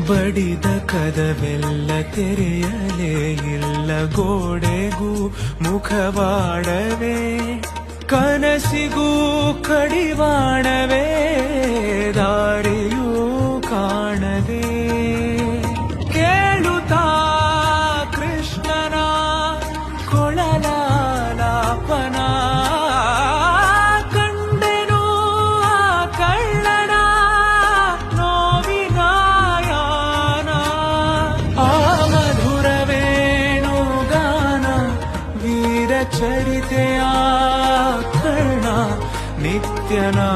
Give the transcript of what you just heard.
ಬಡಿದ ಕದವೆಲ್ಲ ತೆರೆಯಲೇ ಇಲ್ಲ, ಗೋಡೆಗೂ ಮುಖವಾಡವೇ, ಕನಸಿಗೂ ಕಡಿವಾಣವೇ, ದಾರಿಯೂ ಕಾಣವೇ. ಕೇಳುತ್ತಾ ಕೃಷ್ಣನ ಕೊಳಲಾಲಾಪನ, ಕಂಡೆನು ಆ ಕಳ್ಳನ ನೋವಿನ ಯಾನ. ಆ ಮಧುರವೇಣು ಗಾನ ವೀರ ಚರಿತೆಯ ಕರ್ಣ ನಿತ್ಯನಾ